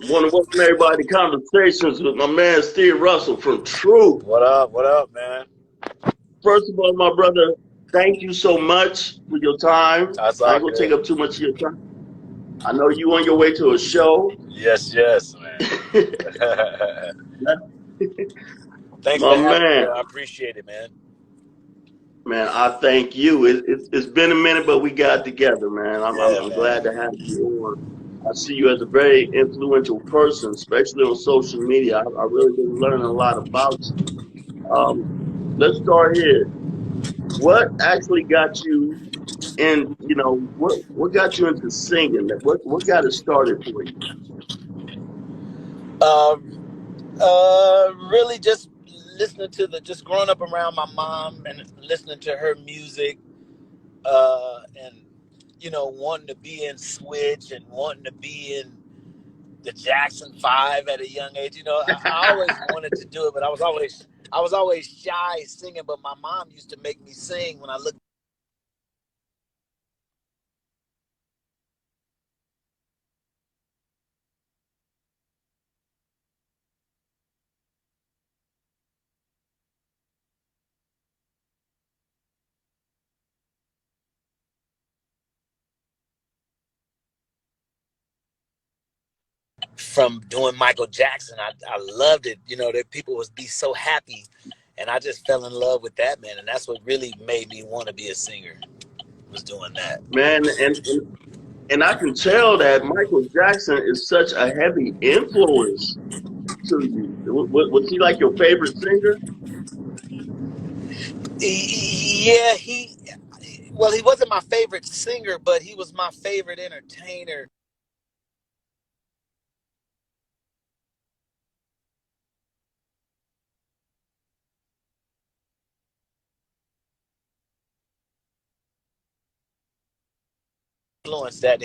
Want to welcome everybody to Conversations with my man Steve Russell from Truth. What up? What up, man? First of all, my brother, thank you so much for your time. That's I all ain't gonna take good. up too much of your time. I know you on your way to a show. Yes, yes, man. Thanks My for having me, man, though. I appreciate it, man. man, I thank you. It's been a minute, but we got together, man. Yeah, I'm glad to man. have you on. I see you as a very influential person, especially on social media. I really been learning a lot about you. Um, let's start here. What actually got you and what got you into singing? What got it started for you? Really just just growing up around my mom and listening to her music, and wanting to be in Switch and wanting to be in the Jackson Five at a young age. I always wanted to do it, but I was always shy singing. But my mom used to make me sing when I looked from doing Michael Jackson. I loved it. That people would be so happy, and I just fell in love with that, man. And that's what really made me want to be a singer. Was doing that. Man, and I can tell that Michael Jackson is such a heavy influence to you. Was he like your favorite singer? Yeah, he wasn't my favorite singer, but he was my favorite entertainer. Influence that,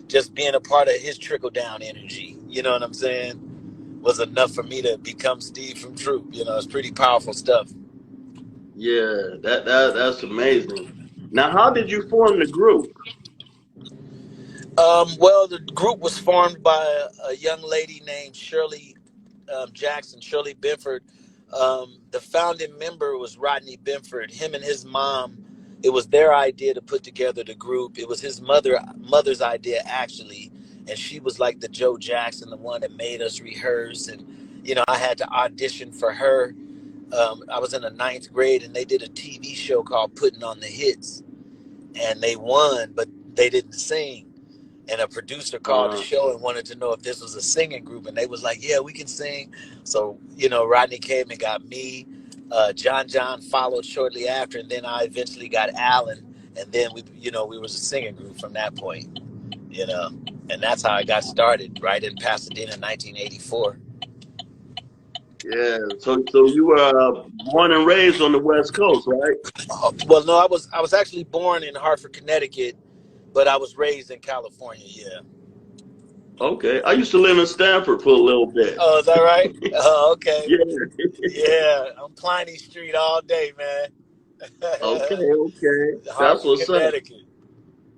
just being a part of his trickle down energy. You know what I'm saying? Was enough for me to become Steve from Troop. It's pretty powerful stuff. Yeah, that's amazing. Now, how did you form the group? Well, the group was formed by a young lady named Shirley Jackson, Shirley Benford. The founding member was Rodney Benford. Him and his mom, it was their idea to put together the group. It was his mother's idea, actually. And she was like the Joe Jackson, the one that made us rehearse. And, I had to audition for her. I was in the ninth grade, and they did a TV show called Putting on the Hits. And they won, but they didn't sing. And a producer called the Uh, show and wanted to know if this was a singing group, and they was like, yeah, we can sing. So Rodney came and got me. John followed shortly after, and then I eventually got Alan, and then we was a singing group from that point. you know and that's how I got started, right in Pasadena, 1984. yeah. So you were born and raised on the West Coast, right? Well, no, I was actually born in Hartford, Connecticut, but I was raised in California. Yeah. Okay. I used to live in Stanford for a little bit. Oh, is that right? Oh, okay. Yeah. Yeah, I'm Pliny Street all day, Okay. man. Okay. That's Hartford, what's up. Connecticut.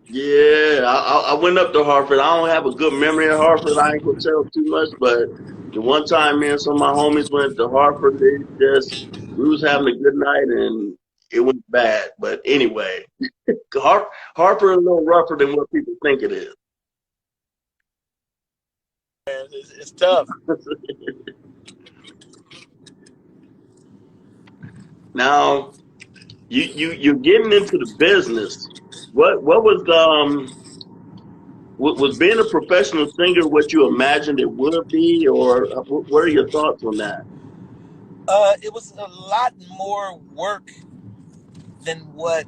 Yeah, I went up to Hartford. I don't have a good memory of Hartford. I ain't gonna tell too much, but the one time me and some of my homies went to Hartford, we was having a good night and it went bad. But anyway, Hartford is a little rougher than what people think it is. Man, it's tough. Now you're getting into the business. What was being a professional singer what you imagined it would be, or what are your thoughts on that? It was a lot more work than what.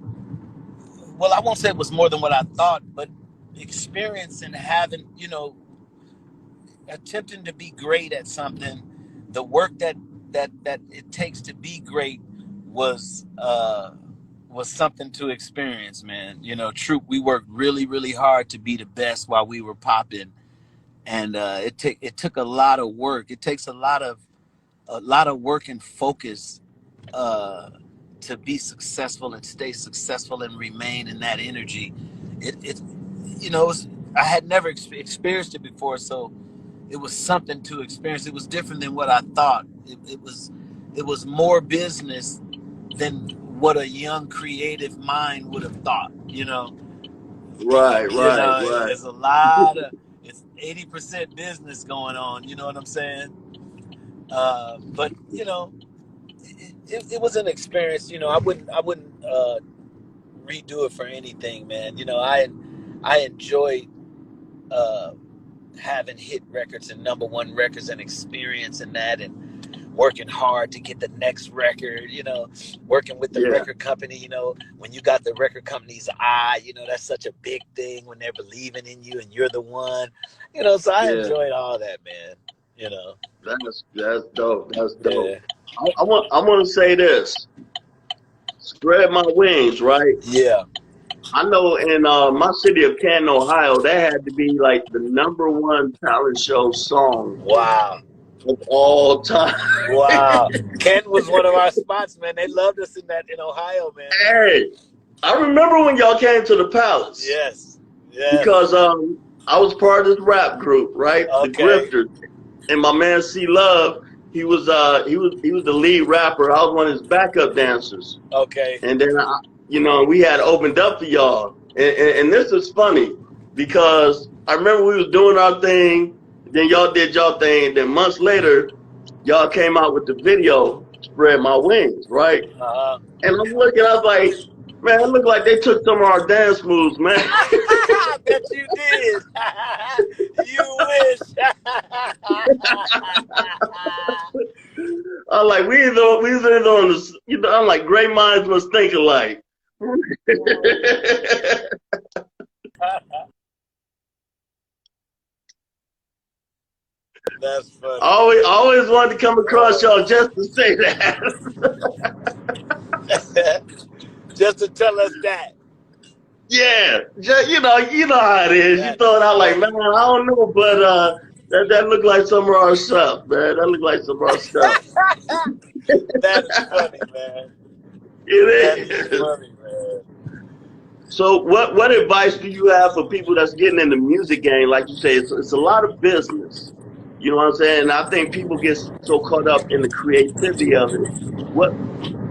Well, I won't say it was more than what I thought, but experience and having, attempting to be great at something, the work that it takes to be great was was something to experience, man. Troop, we worked really, really hard to be the best while we were popping, and it took a lot of work. It takes a lot of work and focus uh, to be successful and stay successful and remain in that energy. it you know, I had never experienced it before, so it was something to experience. It was different than what I thought. It was more business than what a young creative mind would have thought. Right, You right, know, right. it's a lot of it's 80% business going on. You know what I'm saying? But it was an experience. I wouldn't redo it for anything, man. I enjoyed uh, having hit records and number one records and experiencing that and working hard to get the next record, working with the Yeah, record company, when you got the record company's eye, that's such a big thing when they're believing in you and you're the one, so I yeah. enjoyed all that, man, you know. That's dope. That's dope. Yeah. I want to say this. Spread my wings, right? Yeah. I know in my city of Canton, Ohio, that had to be like the number one talent show song Wow. of all time. Wow. Kent was one of our spots, man. They loved us in Ohio, man. Hey, I remember when y'all came to the Palace Yes. Yes. because I was part of this rap group, right? The Okay. Grifters, and my man C Love, he was the lead rapper. I was one of his backup dancers. Okay. And then, we had opened up for y'all. And this is funny because I remember we was doing our thing. Then y'all did y'all thing. Then months later, y'all came out with the video, Spread My Wings, right? Uh-huh. And I'm looking, I was like, man, it looked like they took some of our dance moves, man. I bet you did. You wish. I'm like, we either on the, I'm like, great minds must think alike. That's funny. Always wanted to come across y'all just to say that. Just to tell us that. Yeah, just, you know how it is. You That's throw it out like, man, funny. I don't know, but that looked like some of our stuff, man. That looked like some of our stuff. That is funny, man. That It is is. funny, man. So, what advice do you have for people that's getting in the music game? Like you say, it's a lot of business. You know what I'm saying? And I think people get so caught up in the creativity of it. What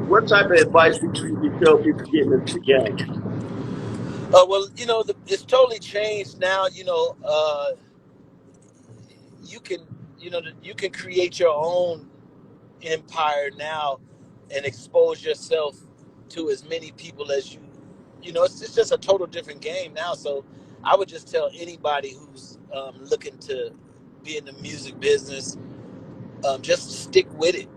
what type of advice do you usually tell people getting into the game? Well, it's totally changed now. You can, you can create your own empire now and expose yourself to as many people as it's just a total different game now. So I would just tell anybody who's looking to be in the music business, just stick with it.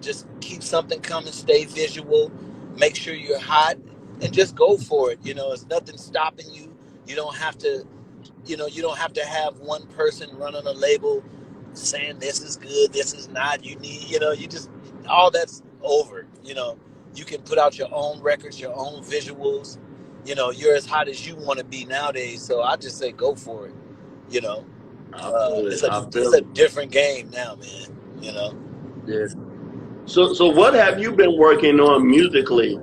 Just keep something coming, stay visual, make sure you're hot, and just go for it. There's nothing stopping you. You don't have to you don't have to have one person running a label saying this is good, this is not. You need, you just, all that's over. You can put out your own records, your own visuals. You're as hot as you want to be nowadays. So I just say go for it. You know, I feel it. I it's feel a it. different game now, man. You know. Yeah. So what have you been working on musically?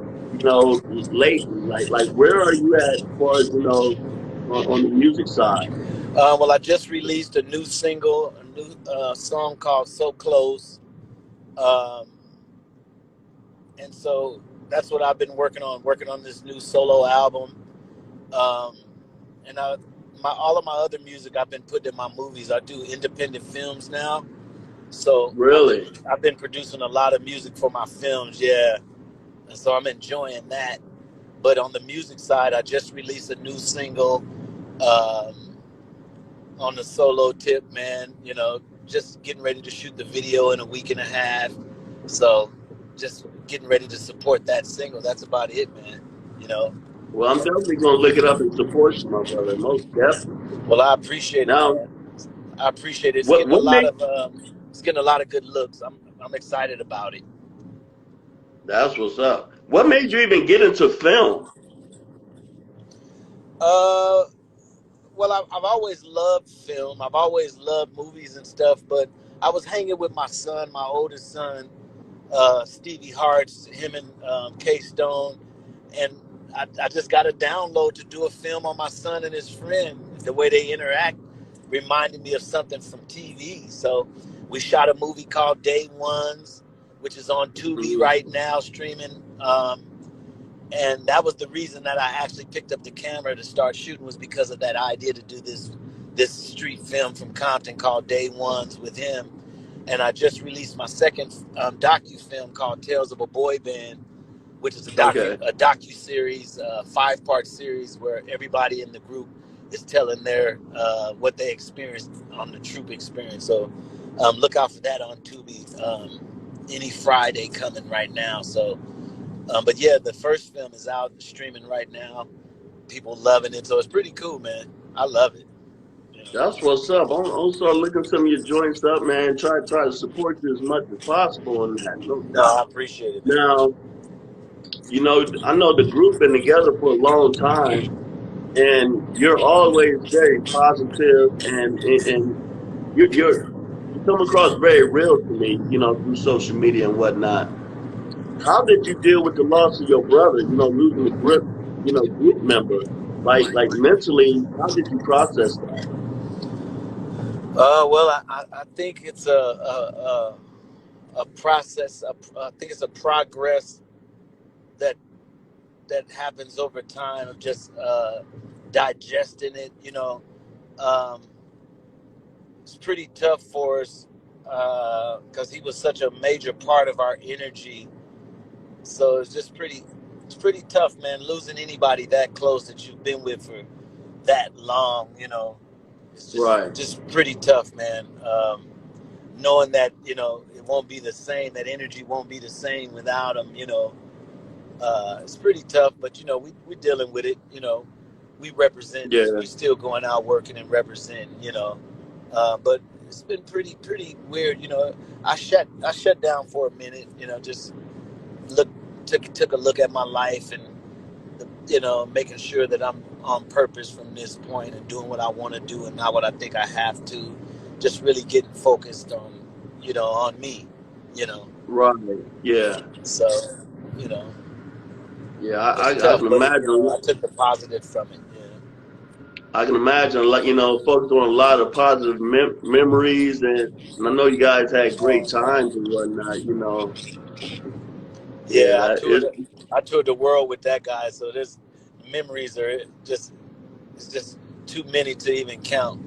Lately, like where are you at as far as on the music side? Well, I just released a new single, a new song called "So Close," um, and so that's what I've been working on this new solo album. Um, and all of my other music I've been putting in my movies. I do independent films now, so Really? I've been producing a lot of music for my films. Yeah, and so I'm enjoying that. But on the music side, I just released a new single um, on the solo tip, man. Just getting ready to shoot the video in a week and a half. So just getting ready to support that single. That's about it, man. You know. Well, I'm definitely gonna look it up and support you, my brother. Most definitely. Well, I appreciate it, Now, man. I appreciate it. what made It's getting a lot of good looks. I'm excited about it. that's what's up. What made you even get into film? Uh, well, I've always loved film. I've always loved movies and stuff. But I was hanging with my son, my oldest son, Stevie Harts, him and K Stone, and I just got a download to do a film on my son and his friend. The way they interact reminded me of something from TV. So we shot a movie called Day Ones, which is on Tubi Hmm. right now, streaming. And that was the reason that I actually picked up the camera to start shooting, was because of that idea to do this street film from Compton called Day Ones with him. And I just released my second docu-film called Tales of a Boy Band, which is a Okay. docu-series, 5-part series where everybody in the group is telling their what they experienced on the troop experience. So look out for that on Tubi any Friday coming right now. So, but yeah, the first film is out streaming right now. People loving it, so it's pretty cool, man. I love it. You know? That's what's up. I'm start looking some of your joints up, man. Try to support you as much as possible on that, no No, I doubt. appreciate it, man. Now, I know the group been together for a long time, and you're always very positive, and you're you come across very real to me, through social media and whatnot. How did you deal with the loss of your brother? Losing the group member, like mentally. How did you process that? Well, I think it's a process. I think it's a progress that happens over time of just digesting it. Um, it's pretty tough for us because he was such a major part of our energy. So it's pretty tough, man. Losing anybody that close that you've been with for that long, it's Right. just pretty tough, man. Knowing that it won't be the same, that energy won't be the same without him. It's pretty tough, but we're dealing with it. We represent. Yeah. We still going out working and representing. But it's been pretty weird. I shut down for a minute. Just look took a look at my life and making sure that I'm on purpose from this point and doing what I want to do and not what I think I have to. Just really getting focused on me. You know. Right. Yeah. So, you know, Yeah. it's I tough, can but imagine. I took the positive from it. Yeah. I can imagine, like, focused on a lot of positive memories, and I know you guys had great times and whatnot. Yeah, Yeah, it's I toured the world with that guy, so there's memories are just it's just too many to even count.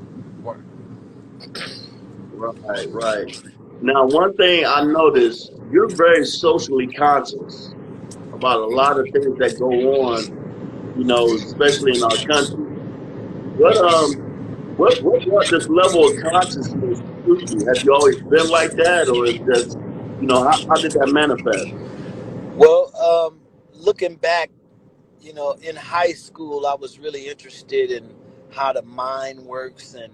right, right. Now, one thing I noticed, you're very socially conscious about a lot of things that go on, especially in our country. What what brought this level of consciousness to you? Have you always been like that, or is just, how did that manifest? Well, looking back, in high school, I was really interested in how the mind works, and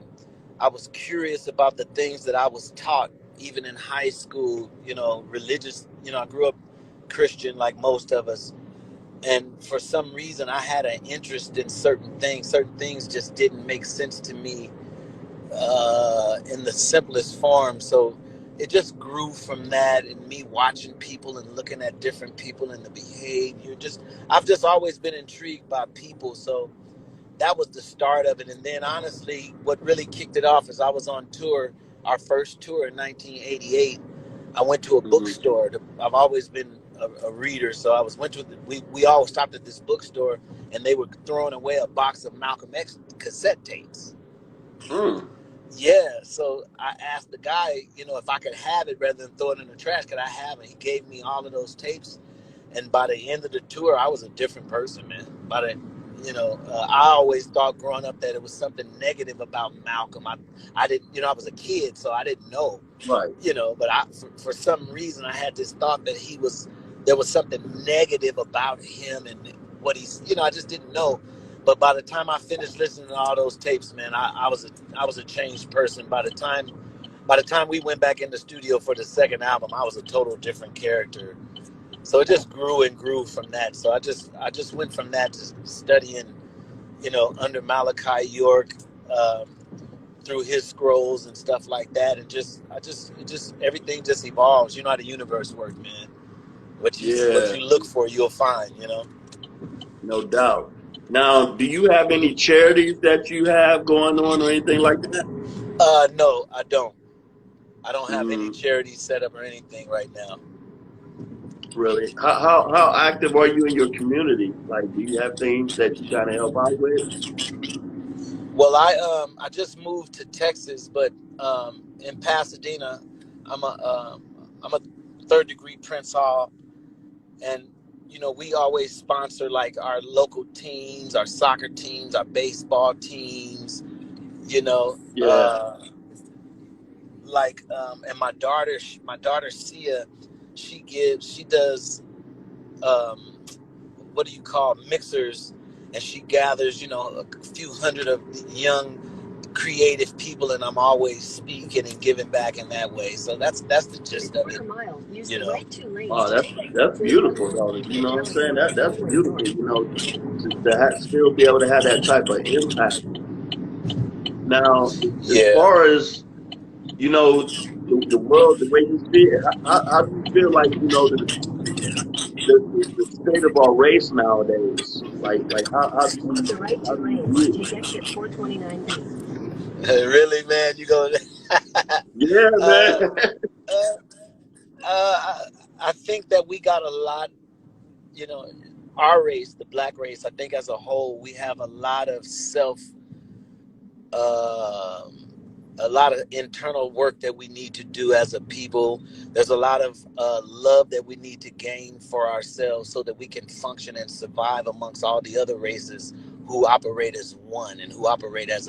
I was curious about the things that I was taught, even in high school. Religious. I grew up Christian, like most of us, and for some reason, I had an interest in certain things. Certain things just didn't make sense to me in the simplest form. So it just grew from that, and me watching people and looking at different people and the behavior. I've just always been intrigued by people. So that was the start of it. And then honestly, what really kicked it off is I was on tour, our first tour in 1988. I went to a Hmm. bookstore. I've always been a reader, so we all stopped at this bookstore, and they were throwing away a box of Malcolm X cassette tapes. Mm, Yeah, so I asked the guy, if I could have it rather than throw it in the trash, could I have it? He gave me all of those tapes, and by the end of the tour, I was a different person, man. I always thought growing up that it was something negative about Malcolm. I didn't, I was a kid, so I didn't know, right. but for some reason, I had this thought that there was something negative about him and what I just didn't know. But by the time I finished listening to all those tapes, man, I was a changed person. By the time we went back in the studio for the second album, I was a total different character. So it just grew and grew from that. So I just went from that to studying, under Malachi York, um, through his scrolls and stuff like that, and everything just evolves. You know how the universe works, man. What Yeah. you look for, you'll find. No doubt. Now, do you have any charities that you have going on or anything like that? No, I don't. I don't have any Mm, charities set up or anything right now. really? How active are you in your community? Like, do you have things that you kind of help out with? Well, I just moved to Texas, but in Pasadena, I'm a third degree Prince Hall, and we always sponsor like our local teams, our soccer teams, our baseball teams. You know, Yeah, and my daughter Sia, she does um, what do you call mixers, and she gathers a few hundred of young creative people, and I'm always speaking and giving back in that way. So that's the gist of it. You know. oh, that's beautiful, though. You know what I'm saying? That's beautiful. You know, still be able to have that type of impact. Now, as Yeah. far as the world, the way you see it, how do you feel like the state of our race nowadays? Like how do you view it? Really, man, you go. Yeah, uh, man. uh, I, I think that we got a lot. You know, our race, the black race. I think as a whole, we have a lot of um, a lot of internal work that we need to do as a people. There's a lot of love that we need to gain for ourselves so that we can function and survive amongst all the other races who operate as one and who operate as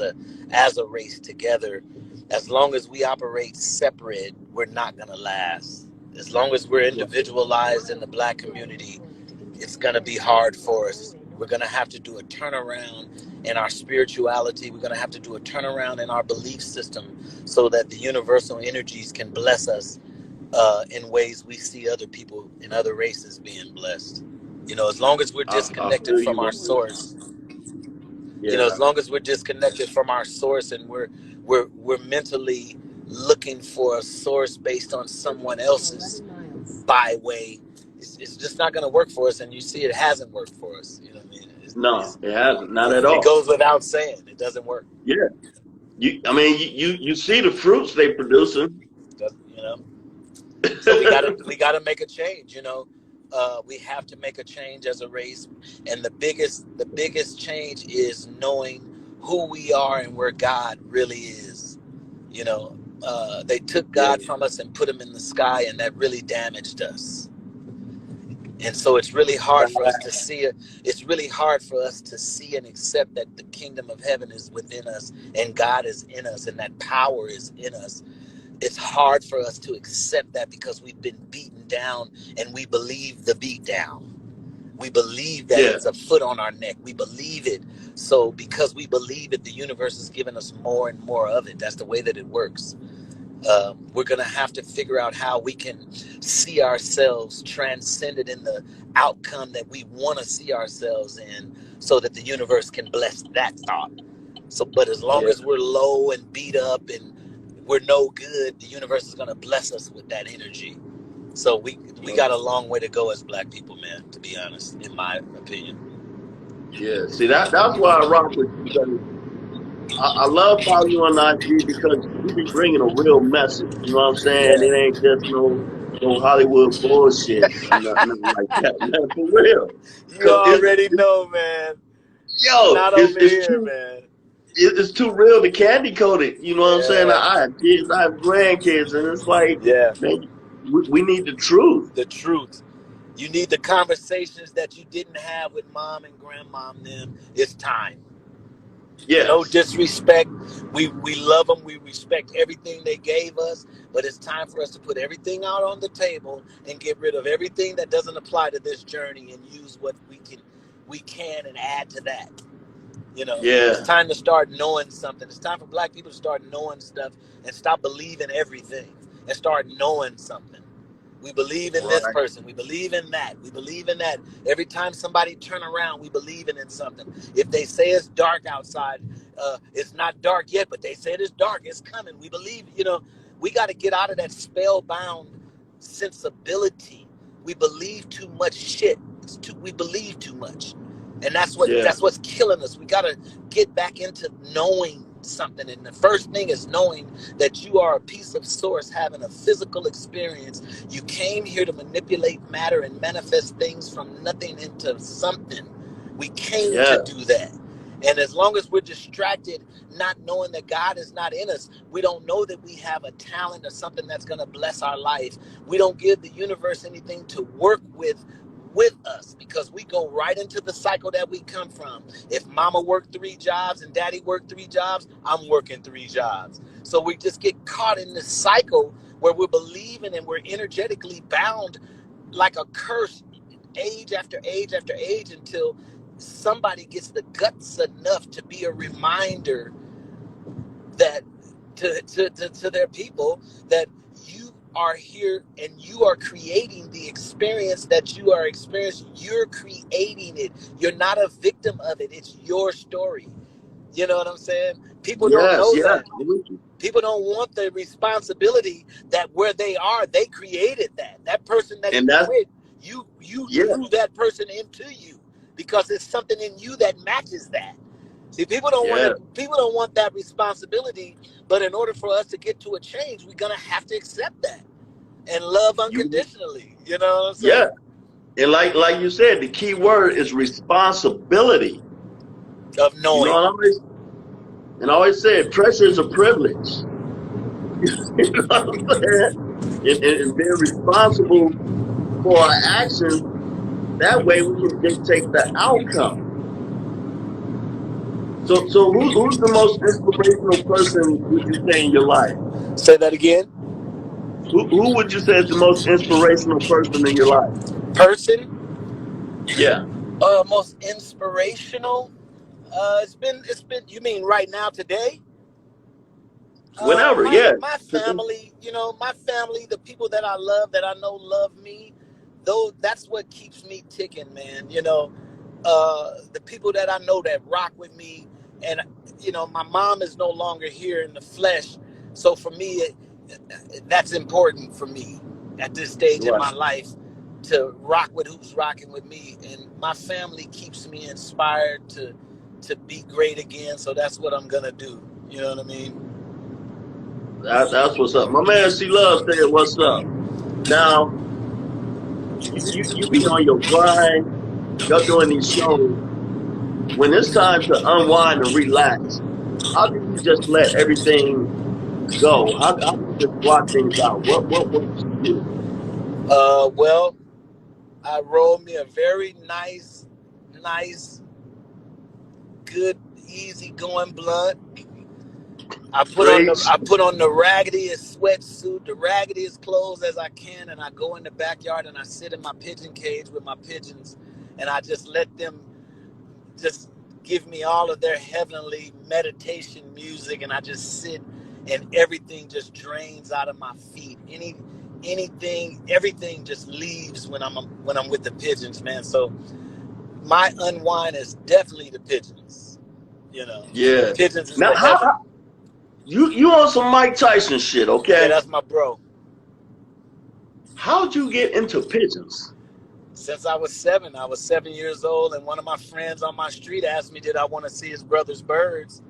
a race together. As long as we operate separate, we're not going to last. As long as we're individualized in the black community, it's going to be hard for us. We're going to have to do a turnaround in our spirituality. We're going to have to do a turnaround in our belief system so that the universal energies can bless us in ways we see other people in other races being blessed. As long as we're I disconnected feel from you our 100. source, Yeah, as long as we're disconnected from our source and we're mentally looking for a source based on someone else's byway, it's just not going to work for us. And you see, it hasn't worked for us. You know what I mean? no, it hasn't, not at It all. goes without saying, it doesn't work. Yeah, I mean, you see the fruits they producing. You know. So we gotta make a change. We have to make a change as a race, and the biggest change is knowing who we are and where God really is. They took Yeah, God from us and put him in the sky, and that really damaged us. And so it's really hard for us to see it. It's really hard for us to see and accept that the kingdom of heaven is within us and God is in us and that power is in us. It's hard for us to accept that because we've been beaten down and we believe the beat down. We believe that yeah, it's a foot on our neck. We believe it. So because we believe it, the universe is giving us more and more of it. That's the way that it works. We're going to have to figure out how we can see ourselves transcended in the outcome that we want to see ourselves in so that the universe can bless that thought. But as long yeah. as we're low and beat up and we're no good, the universe is going to bless us with that energy. So we got a long way to go as black people, man, to be honest, in my opinion. Yeah, see that's why I rock with you because I love following you on IG because you be bringing a real message. You know what I'm saying? Yeah. It ain't just no Hollywood bullshit or nothing like that, man. For real, You because already know, man. Not over it's here, too man. it's too real to candy coat it. You know what I'm saying? Yeah. I have kids, I have grandkids, and it's like, Yeah. man, we need the truth. The truth. You need the conversations that you didn't have with mom and grandma and them. It's time. No Yes, disrespect. We love them. We respect everything they gave us. But it's time for us to put everything out on the table and get rid of everything that doesn't apply to this journey and use what we can and add to that. It's yeah, time to start knowing something. It's time for black people to start knowing stuff and stop believing everything and start knowing something. We believe in this right, person. We believe in that. We believe in that. Every time somebody turn around, we believe in something. If they say it's dark outside, it's not dark yet, but they said it's dark. It's coming. We believe, we got to get out of that spellbound sensibility. We believe too much shit. We believe too much. And Yeah. that's what's killing us. We got to get back into knowing something. And the first thing is knowing that you are a piece of source having a physical experience. You came here to manipulate matter and manifest things from nothing into something. We came to Yeah. do that. And as long as we're distracted, not knowing that God is not in us, we don't know that we have a talent or something that's going to bless our life. We don't give the universe anything to work with us, because we go right into the cycle that we come from. If mama worked 3 jobs and daddy worked 3 jobs, I'm working 3 jobs. So we just get caught in this cycle where we're believing and we're energetically bound like a curse, age after age after age, until somebody gets the guts enough to be a reminder that to their people that you are here and you are creating the experience that you are experiencing. You're creating it. You're not a victim of it. It's your story. You know what I'm saying? People don't Yes. know Yes. that. I'm with you. People don't want the responsibility that where they are, they created that. That person that And you that's, with, you yeah. drew that person into you because it's something in you that matches that. See, Yeah. people don't want that responsibility, but in order for us to get to a change, we're gonna have to accept that and love You, unconditionally. You know what I'm yeah. saying? And like you said, the key word is responsibility. Of You know, knowing. and I always said pressure is a privilege. You know what I'm saying? And being responsible for our actions, that way we can dictate the outcome. So who's the most inspirational person would you say in your life? Say that again. Who would you say is the most inspirational person in your life? Person, Yeah. most inspirational. It's been. You mean right now today? Whenever, My yeah. my family, my family, the people that I love, that I know love me, though that's what keeps me ticking, man. The people that I know that rock with me, and my mom is no longer here in the flesh, so for me, that's important for me at this stage in Right. my life to rock with who's rocking with me, and my family keeps me inspired to be great again. So that's what I'm gonna do. You know what I mean? That's what's up. My man C Love said, "What's up?" Now you be on your grind. You're doing these shows. When it's time to unwind and relax, how do you just let everything go? How do you just block things out? What works for you? Well, I rolled me a very nice, good, easy going blunt. Preach. I put on the raggediest sweatsuit, the raggediest clothes as I can, and I go in the backyard and I sit in my pigeon cage with my pigeons, and I just let them just give me all of their heavenly meditation music, and I just sit, and everything just drains out of my feet. Everything just leaves when I'm with the pigeons, man. So my unwind is definitely the pigeons. The Yeah. pigeons is Now the how heaven. you on some Mike Tyson shit? Yeah, Okay. that's my bro. How'd you get into pigeons? Since I was 7 years old, and one of my friends on my street asked me, did I want to see his brother's birds?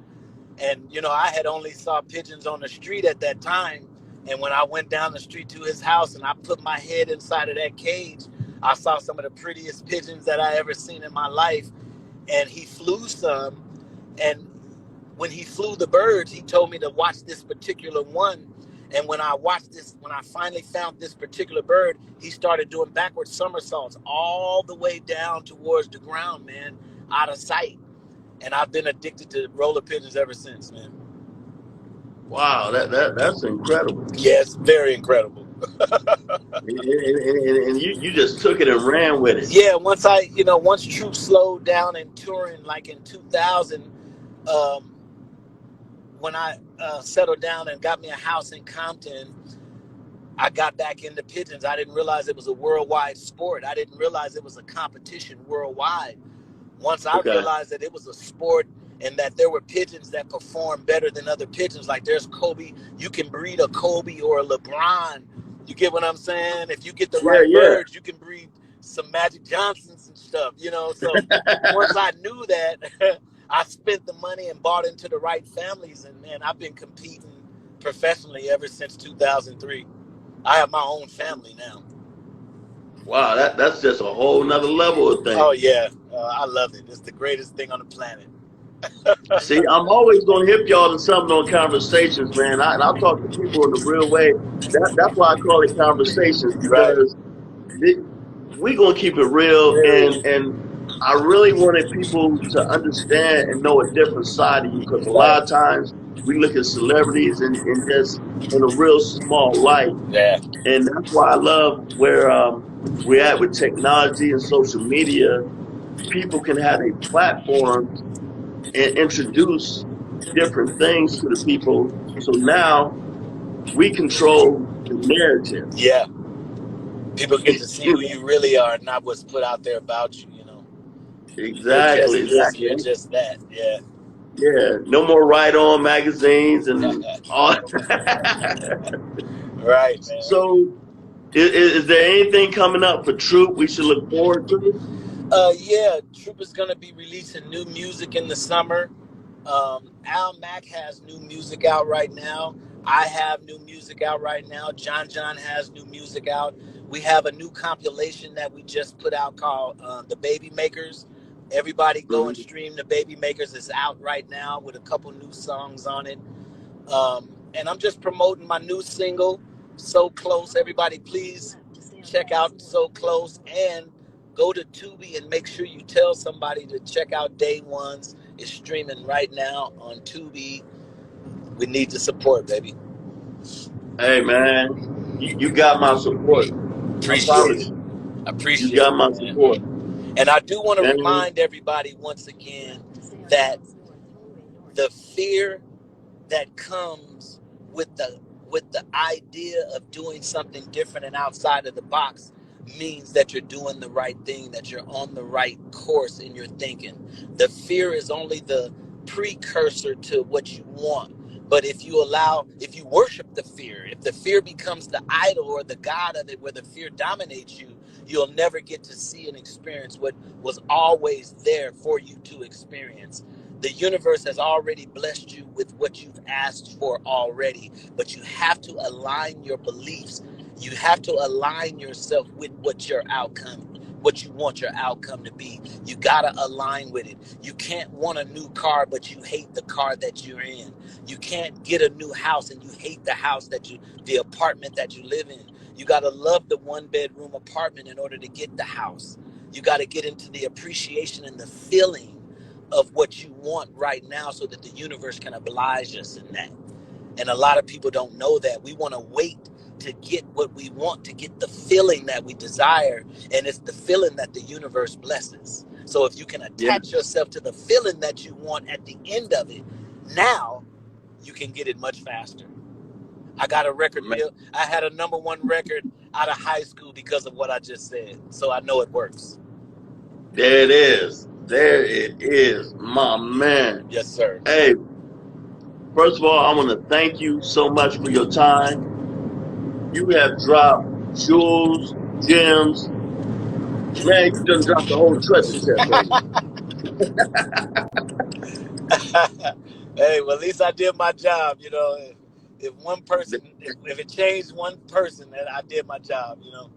And I had only saw pigeons on the street at that time. And when I went down the street to his house and I put my head inside of that cage, I saw some of the prettiest pigeons that I ever seen in my life. And he flew some. And when he flew the birds, he told me to watch this particular one. And when I finally found this particular bird, he started doing backward somersaults all the way down towards the ground, man, out of sight. And I've been addicted to roller pigeons ever since, man. Wow, that's incredible. Yes, very incredible. And you just took it and ran with it. Yeah, once Troop slowed down in touring, like in 2000, um, when I settled down and got me a house in Compton, I got back into pigeons. I didn't realize it was a worldwide sport. I didn't realize it was a competition worldwide. Once I Okay. realized that it was a sport and that there were pigeons that perform better than other pigeons, like there's Kobe, you can breed a Kobe or a LeBron. You get what I'm saying? If you get the Yeah, right yeah. birds, you can breed some Magic Johnsons and stuff, you know. So once I knew that, I spent the money and bought into the right families, and man, I've been competing professionally ever since 2003. I have my own family now. Wow, that's just a whole nother level of Oh things. yeah, I love it. It's the greatest thing on the planet. See, I'm always gonna hip y'all to something on conversations, man. And I'll talk to people in the real way. That's why I call it conversations Right. because we gonna keep it real, and I really wanted people to understand and know a different side of you because a Right. lot of times we look at celebrities and just in a real small light, Yeah. and that's why I love where we're at with technology and social media. People can have a platform and introduce different things to the people. So now we control the narrative. Yeah. People get to see You who know? you really are, not what's put out there about you. You know, you're Exactly, just this. You're exactly. just that. Yeah. Yeah, no more write-on magazines and all. Right, man. So, is there anything coming up for Troop we should look forward to? Yeah, Troop is gonna be releasing new music in the summer. Al Mack has new music out right now. I have new music out right now. John has new music out. We have a new compilation that we just put out called The Baby Makers. Everybody go and Mhm. stream The Baby Makers. It's out right now with a couple new songs on it. And I'm just promoting my new single, So Close. Everybody, please check out So Close and go to Tubi and make sure you tell somebody to check out Day Ones. It's streaming right now on Tubi. We need the support, baby. Hey man, you got my support. I Appreciate promise it. you, you Appreciate got it, my man. support, And I do want to man. remind everybody once again that the fear that comes with the idea of doing something different and outside of the box means that you're doing the right thing, that you're on the right course in your thinking. The fear is only the precursor to what you want. But if you worship the fear, if the fear becomes the idol or the god of it, where the fear dominates you, you'll never get to see and experience what was always there for you to experience. The universe has already blessed you with what you've asked for already, but you have to align your beliefs. You have to align yourself with what you want your outcome to be. You got to align with it. You can't want a new car, but you hate the car that you're in. You can't get a new house and you hate the apartment that you live in. You got to love the 1 bedroom apartment in order to get the house. You got to get into the appreciation and the feeling of what you want right now so that the universe can oblige us in that. And a lot of people don't know that. We want to wait to get what we want, to get the feeling that we desire. And it's the feeling that the universe blesses. So if you can Yeah, attach yourself to the feeling that you want at the end of it, now you can get it much faster. I got a record man. deal. I had a #1 record out of high school because of what I just said. So I know it works. There it is. There it is, my man. Yes, sir. Hey, first of all, I want to thank you so much for your time. You have dropped jewels, gems. Man, you done dropped the whole treasure chest on me. Hey, well, at least I did my job. You know, if one person, if it changed one person, then I did my job. You know.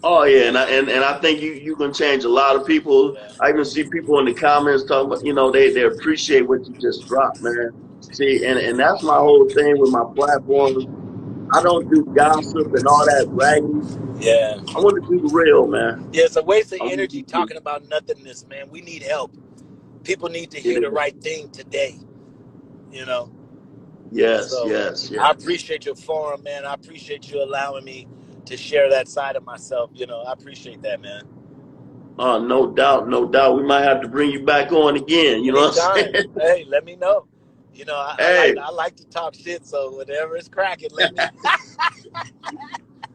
Oh yeah, and I think you can change a lot of people. Yeah. I even see people in the comments talking about, they appreciate what you just dropped, man. See, and that's my whole thing with my platform. I don't do gossip and all that bragging. Yeah. I want to do the real, man. Yeah. It's a waste of I want to energy do the talking about nothingness, man. We need help. People need to it hear the is. right thing today. You know. Yes, So yes, I yes. appreciate your forum, man. I appreciate you allowing me to share that side of myself. You know, I appreciate that, man. No doubt, no doubt. We might have to bring you back on again. You know what I'm Anytime. saying? Hey, let me know. You know, Hey, I like to talk shit, so whatever is cracking, let me.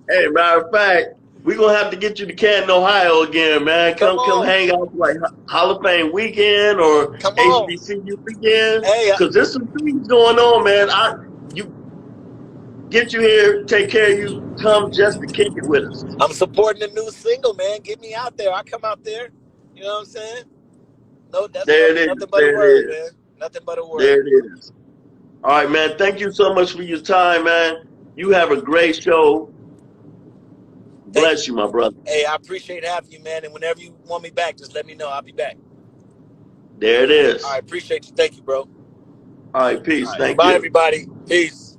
hey. Matter of fact, we're gonna have to get you to Canton, Ohio again, man. Come Come on, hang out for like Hall of Fame weekend or come on. HBCU weekend. Hey, Cause there's some things going on, man. You get you here, take care of you, come just to kick it with us. I'm supporting the new single, man. Get me out there. I come out there. You know what I'm saying? No, that's There it nothing is. but a There it word, is. man. Nothing but a There word. it is. All right, man. Thank you so much for your time, man. You have a great show. Thank you. Bless you, my brother. Hey, I appreciate having you, man. And whenever you want me back, just let me know. I'll be back. There it All right, is. appreciate you. Thank you, bro. All right, All peace. right. Thank Bye, you. everybody. Peace.